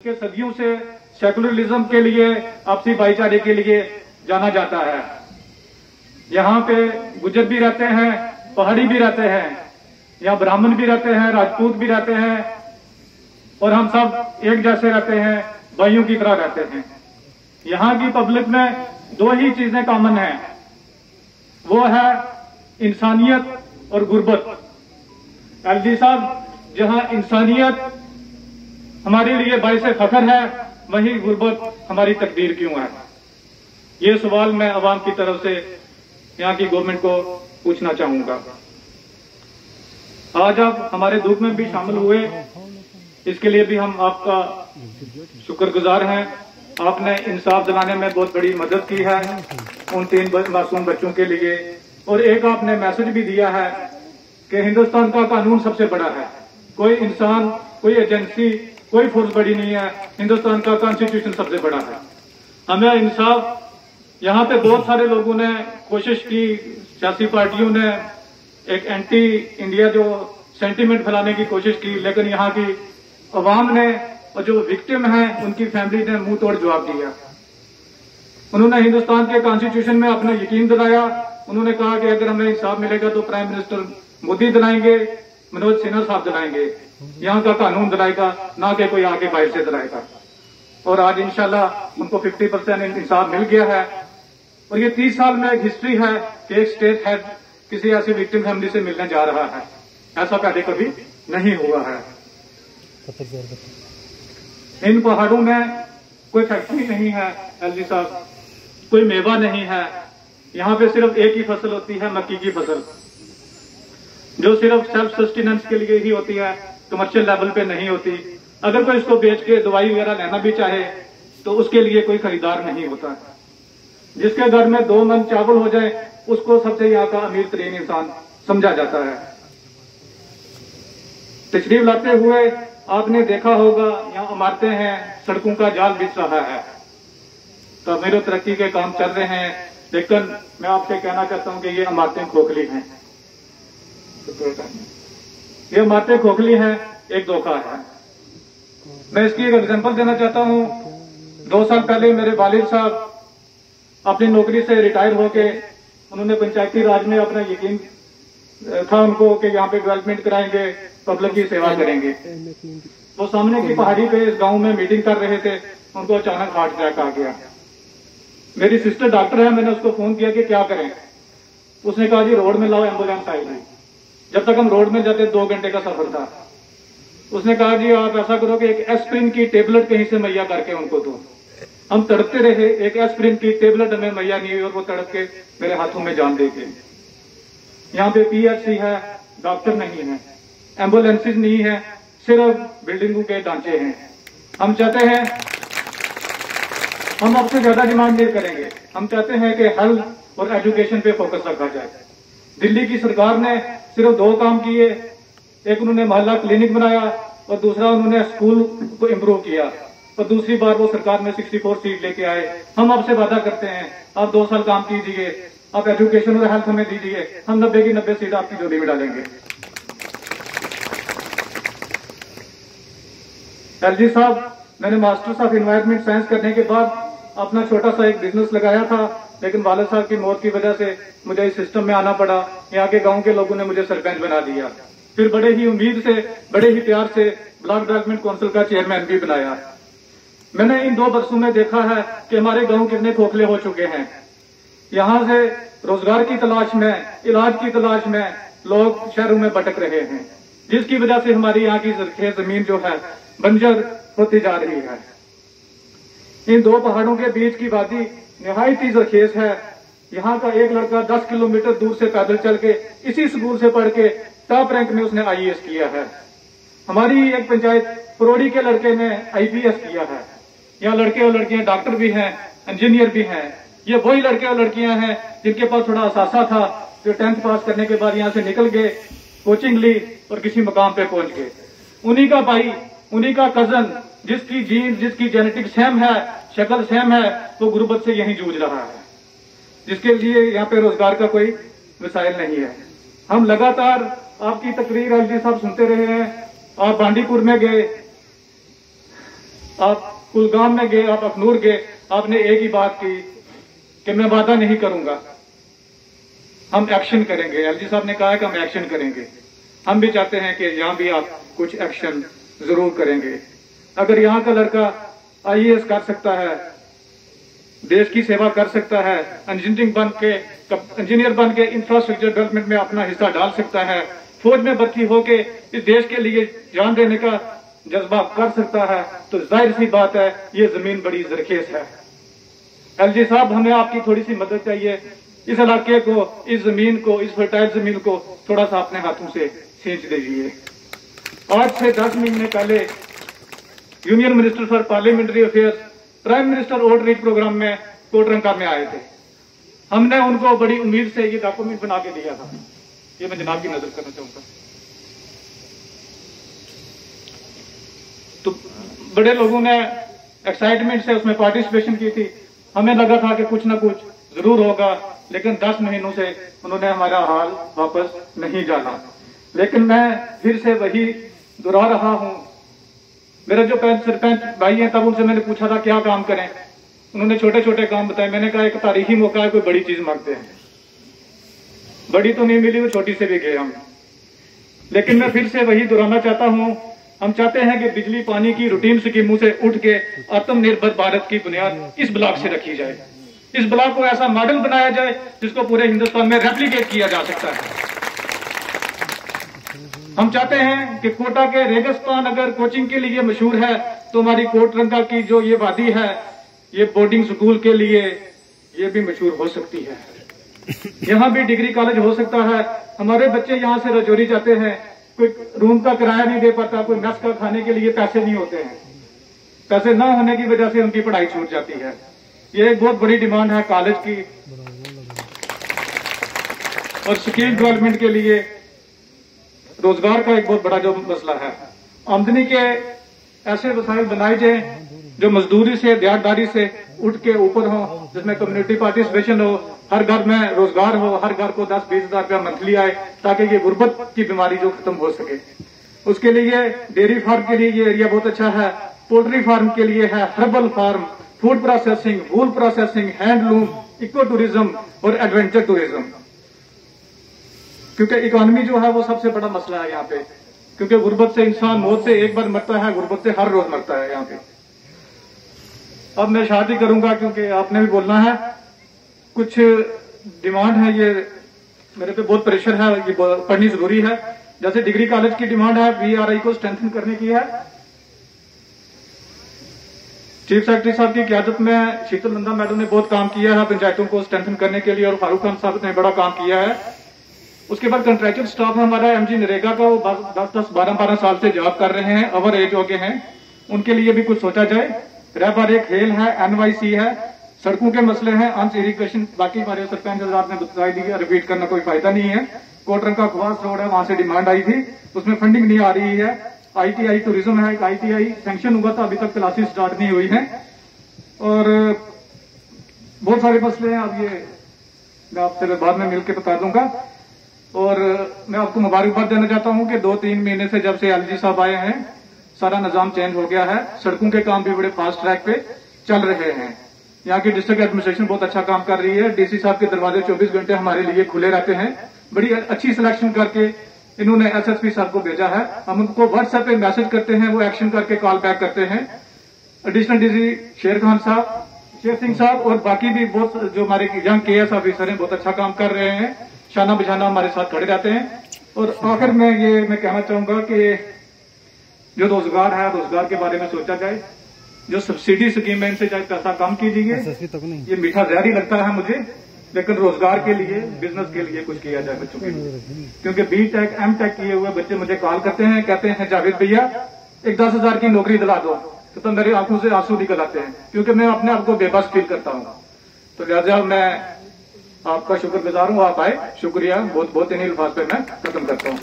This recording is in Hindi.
के सदियों से सेकुलरिज्म के लिए, आपसी भाईचारे के लिए जाना जाता है। यहाँ पे गुज्जर भी रहते हैं, पहाड़ी भी रहते हैं, यहाँ ब्राह्मण भी रहते हैं, राजपूत भी रहते हैं और हम सब एक जैसे रहते हैं, भाइयों की तरह रहते हैं। यहाँ की पब्लिक में दो ही चीजें कॉमन हैं, वो है इंसानियत और गुर्बत। एलजी साहब, जहां इंसानियत हमारे लिए बाइस फख्र है, वही गुर्बत हमारी तकदीर क्यों है? ये सवाल मैं अवाम की तरफ से यहाँ की गवर्नमेंट को पूछना चाहूंगा। आज आप हमारे दुख में भी शामिल हुए, इसके लिए भी हम आपका शुक्रगुजार हैं। आपने इंसाफ दिलाने में बहुत बड़ी मदद की है उन 3 मासूम बच्चों के लिए, और एक आपने मैसेज भी दिया है कि हिंदुस्तान का कानून सबसे बड़ा है। कोई इंसान, कोई एजेंसी, कोई फोर्स बड़ी नहीं है, हिंदुस्तान का कॉन्स्टिट्यूशन सबसे बड़ा है। हमें इंसाफ, यहाँ पे बहुत सारे लोगों ने कोशिश की, सियासी पार्टियों ने एक एंटी इंडिया जो सेंटीमेंट फैलाने की कोशिश की, लेकिन यहाँ की अवाम ने और जो विक्टिम हैं उनकी फैमिली ने मुंह तोड़ जवाब दिया। उन्होंने हिंदुस्तान के कॉन्स्टिट्यूशन में अपना यकीन दिलाया। उन्होंने कहा कि अगर हमें इंसाफ मिलेगा तो प्राइम मिनिस्टर मोदी दिलाएंगे, मनोज सिन्हा साहब दिलाएंगे, यहाँ का कानून दिलाएगा, ना कि कोई आगे बाहर से दिलाएगा। और आज इंशाल्लाह उनको 50% इंसाफ मिल गया है। और ये 30 साल में एक हिस्ट्री है कि एक स्टेट हेड किसी ऐसी विक्टिम फैमिली से मिलने जा रहा है। ऐसा पहले कभी नहीं हुआ है। इन पहाड़ों में कोई फैक्ट्री नहीं है एलजी साहब, कोई मेवा नहीं है। यहाँ पे सिर्फ एक ही फसल होती है, मक्की की फसल, जो सिर्फ सेल्फ सस्टेनेंस के लिए ही होती है, कमर्शियल लेवल पे नहीं होती। अगर कोई इसको बेच के दवाई वगैरह लेना भी चाहे तो उसके लिए कोई खरीदार नहीं होता। जिसके घर में 2 मन चावल हो जाए उसको सबसे यहाँ का अमीर तरीन इंसान समझा जाता है। तशरीफ लाते हुए आपने देखा होगा यहाँ इमारतें हैं, सड़कों का जाल बिछ रहा है, तमीर तरक्की के काम चल रहे हैं, लेकिन मैं आपसे कहना चाहता हूँ कि ये इमारतें खोखली हैं। ये इमारतें खोखली हैं, एक धोखा है। मैं इसकी एक एग्जांपल देना चाहता हूँ। 2 साल पहले मेरे वालिद साहब अपनी नौकरी से रिटायर होके, उन्होंने पंचायती राज में अपना यकीन था उनको कि यहाँ पे डेवलपमेंट कराएंगे, पब्लिक की सेवा करेंगे। वो सामने की पहाड़ी पे इस गांव में मीटिंग कर रहे थे, उनको अचानक हार्ट अटैक आ गया। मेरी सिस्टर डॉक्टर है, मैंने उसको फोन किया कि क्या करें। उसने कहा जी रोड में लाओ, एम्बुलेंस आएगी। जब तक हम रोड में जाते 2 घंटे का सफर था। उसने कहा जी आप ऐसा करो कि एक एस्प्रिन की टेबलेट कहीं से मुहैया करके उनको दो। हम तड़पते रहे, एक एस्प्रिन की टेबलेट हमें मुहैया नहीं हुई और वो तड़प के मेरे हाथों में जान दे गए। यहाँ पे पीएचसी है, डॉक्टर नहीं है, एम्बुलेंसेज नहीं है, सिर्फ बिल्डिंगों के ढांचे हैं। हम चाहते हैं, हम आपसे ज्यादा डिमांड नहीं करेंगे, हम चाहते हैं कि हेल्थ और एजुकेशन पे फोकस रखा जाए। दिल्ली की सरकार ने सिर्फ 2 काम किए, एक उन्होंने मोहल्ला क्लिनिक बनाया और दूसरा उन्होंने स्कूल को इम्प्रूव किया, और दूसरी बार वो सरकार में 64 सीट लेके आए। हम आपसे वादा करते हैं, आप 2 साल काम कीजिए, आप एजुकेशन और हेल्थ हमें दीजिए, हम 90 की 90 सीट आपकी झोली में डालेंगे। एलजी साहब, मैंने मास्टर्स ऑफ एनवायरमेंट साइंस करने के बाद अपना छोटा सा एक बिजनेस लगाया था, लेकिन वालिद साहब की मौत की वजह से मुझे इस सिस्टम में आना पड़ा। यहाँ के गांव के लोगों ने मुझे सरपंच बना दिया, फिर बड़े ही उम्मीद से, बड़े ही प्यार से ब्लॉक डेवलपमेंट काउंसिल का चेयरमैन भी बनाया। मैंने इन 2 वर्षों में देखा है कि हमारे गांव कितने खोखले हो चुके हैं। यहाँ से रोजगार की तलाश में, इलाज की तलाश में लोग शहरों में भटक रहे हैं, जिसकी वजह से हमारी यहाँ की जमीन जो है बंजर होती जा रही है। इन 2 पहाड़ों के बीच की वादी निहायत ही जरखेज है। यहाँ का एक लड़का 10 किलोमीटर दूर से पैदल चल के इसी स्कूल से पढ़ के टॉप रैंक में उसने आईएएस किया है। हमारी एक पंचायत परोड़ी के लड़के ने आईपीएस किया है। यहाँ लड़के और लड़कियां डॉक्टर भी हैं, इंजीनियर भी हैं। ये वही लड़के और लड़कियां हैं जिनके पास थोड़ा असासा था, जो 10th पास करने के बाद यहाँ से निकल गए, कोचिंग ली और किसी मकाम पे पहुंच गए। उन्हीं का भाई, उन्हीं का कजन, जिसकी जीन, जिसकी जेनेटिक सेम है, शक्ल सेम है, वो गुर्बत से यहीं जूझ रहा है, जिसके लिए यहाँ पे रोजगार का कोई वसाइल नहीं है। हम लगातार आपकी तकरीर एलजी साहब सुनते रहे हैं। आप बांडीपुर में गए, आप कुलगाम में गए, आप अखनूर गए, आपने एक ही बात की कि मैं वादा नहीं करूंगा, हम एक्शन करेंगे। एलजी साहब ने कहा है कि हम एक्शन करेंगे। हम भी चाहते हैं कि यहां भी आप कुछ एक्शन जरूर करेंगे। अगर यहां का लड़का आईएएस कर सकता है, देश की सेवा कर सकता है, इंजीनियर बन के इंफ्रास्ट्रक्चर डेवलपमेंट में अपना हिस्सा डाल सकता है, फौज में भर्ती होके इस देश के लिए जान देने का जज्बा कर सकता है, तो जाहिर सी बात है ये जमीन बड़ी जरखेज है। एलजी साहब, हमें आपकी थोड़ी सी मदद चाहिए। इस इलाके को, इस जमीन को, इस फर्टाइल जमीन को थोड़ा सा अपने हाथों से सींच दीजिए। आज से 10 महीने पहले union minister for parliamentary affairs prime minister outreach programme में कोटरंका में आए थे। हमने उनको बड़ी उम्मीद से ये डॉक्यूमेंट बना के दिया था। ये मैं जनाब की नजर करना चाहूंगा। तो बड़े लोगों ने एक्साइटमेंट से उसमें पार्टिसिपेशन की थी। हमें लगा था कि कुछ ना कुछ जरूर होगा, लेकिन 10 महीनों से उन्होंने हमारा हाल वापस नहीं जाना। लेकिन मैं फिर से वही दोहरा रहा हूं। मेरे जो सरपंच भाई हैं, तब उनसे मैंने पूछा था क्या काम करें। उन्होंने छोटे छोटे काम बताए। मैंने कहा एक तारीखी मौका है, कोई बड़ी चीज मांगते हैं। बड़ी तो नहीं मिली, वो छोटी से भी गए हम। लेकिन मैं फिर से वही दोहराना चाहता हूं। हम चाहते हैं कि बिजली पानी की रूटीन स्कीमों से उठ के आत्मनिर्भर भारत की बुनियाद इस ब्लॉक से रखी जाए। इस ब्लॉक को ऐसा मॉडल बनाया जाए जिसको पूरे हिंदुस्तान में रेप्लिकेट किया जा सकता है। हम चाहते हैं कि कोटा के रेगिस्तान अगर कोचिंग के लिए मशहूर है, तो हमारी कोटरंगा की जो ये वादी है, ये बोर्डिंग स्कूल के लिए ये भी मशहूर हो सकती है। यहाँ भी डिग्री कॉलेज हो सकता है। हमारे बच्चे यहाँ से रजौरी जाते हैं, कोई रूम का किराया नहीं दे पाता, कोई मेस का खाने के लिए पैसे नहीं होते हैं। पैसे न होने की वजह से उनकी पढ़ाई छूट जाती है। ये एक बहुत बड़ी डिमांड है कॉलेज की। और स्किल डेवलपमेंट के लिए रोजगार का एक बहुत बड़ा जो मसला है। आमदनी के ऐसे वसाइल बनाए जाए जो मजदूरी से, दिहाड़ीदारी से उठ के ऊपर हो, जिसमें कम्युनिटी पार्टिसिपेशन हो, हर घर में रोजगार हो, हर घर को 10-20 हजार रुपया मंथली आए, ताकि ये गुर्बत की बीमारी जो खत्म हो सके। उसके लिए डेयरी फार्म के लिए ये एरिया बहुत अच्छा है। पोल्ट्री फार्म के लिए है, हर्बल फार्म, फूड प्रोसेसिंग, वूल प्रोसेसिंग, हैंडलूम, इको टूरिज्म और एडवेंचर टूरिज्म। क्योंकि इकोनॉमी जो है वो सबसे बड़ा मसला है यहाँ पे। क्योंकि गुर्बत से इंसान मौत से एक बार मरता है, गुर्बत से हर रोज मरता है यहाँ पे। अब मैं शादी करूंगा क्योंकि आपने भी बोलना है। कुछ डिमांड है, ये मेरे पे बहुत प्रेशर है, ये पढ़नी जरूरी है। जैसे डिग्री कॉलेज की डिमांड है, VRI को स्ट्रेंथन करने की है। चीफ सेक्रेटरी साहब की क़यादत में शीतल नंदा मैडम ने बहुत काम किया है पंचायतों को स्ट्रेंथन करने के लिए, और फारूक खान साहब ने बड़ा काम किया है। उसके बाद कंट्रेक्चुअल स्टाफ है हमारा MG नरेगा का, वो 10-10, 12-12 साल से जॉब कर रहे हैं, ओवर एज हो गए हैं। उनके लिए भी कुछ सोचा जाए। रहबर एक खेल है, NYC है, सड़कों के मसले हैं, अंश इरिगेशन। बाकी हमारे सरपंच हजरात ने बताई दी है, रिपीट करना कोई फायदा नहीं है। कोटरंका खवास रोड है, वहां से डिमांड आई थी, उसमें फंडिंग नहीं आ रही है। ITI टूरिज्म है, एक ITI सैंक्शन हुआ था, अभी तक क्लासेस स्टार्ट नहीं हुई है। और बहुत सारे मसले हैं, अब ये मैं आपसे बाद में मिलकर बता दूंगा। और मैं आपको मुबारकबाद देना चाहता हूं कि 2-3 महीने से जब से LG साहब आए हैं, सारा निजाम चेंज हो गया है। सड़कों के काम भी बड़े फास्ट ट्रैक पे चल रहे हैं। यहाँ की डिस्ट्रिक्ट एडमिनिस्ट्रेशन बहुत अच्छा काम कर रही है। DC साहब के दरवाजे 24 घंटे हमारे लिए खुले रहते हैं। बड़ी अच्छी सिलेक्शन करके इन्होंने SSP साहब को भेजा है। हम उनको व्हाट्सएप पे मैसेज करते हैं, वो एक्शन करके कॉल बैक करते हैं। एडिशनल DG शेर सिंह साहब और बाकी भी बहुत जो हमारे यंग KS ऑफिसर हैं, बहुत अच्छा काम कर रहे हैं। शाना बिशाना हमारे साथ खड़े रहते हैं। और आखिर में ये मैं कहना चाहूंगा कि जो रोजगार है, रोजगार के बारे में सोचा जाए। जो सब्सिडी स्कीम है, इनसे चाहे पैसा कम कीजिए। ये मीठा जहर ही लगता है मुझे, लेकिन रोजगार के लिए, बिजनेस के लिए कुछ किया जाए बच्चों के लिए। क्योंकि BTech M.Tech किए हुए बच्चे मुझे कॉल करते हैं, कहते हैं जावेद भैया एक 10,000 की नौकरी दिला दो, तो मेरी आंखों से आंसू निकल आते हैं, क्योंकि मैं अपने आप को बेबस फील करता हूँ। तो लिहाजा मैं आपका शुक्रगुजार हूँ, आप आए, शुक्रिया बहुत बहुत। इन्हीं अल्फाज पे मैं खत्म करता हूँ।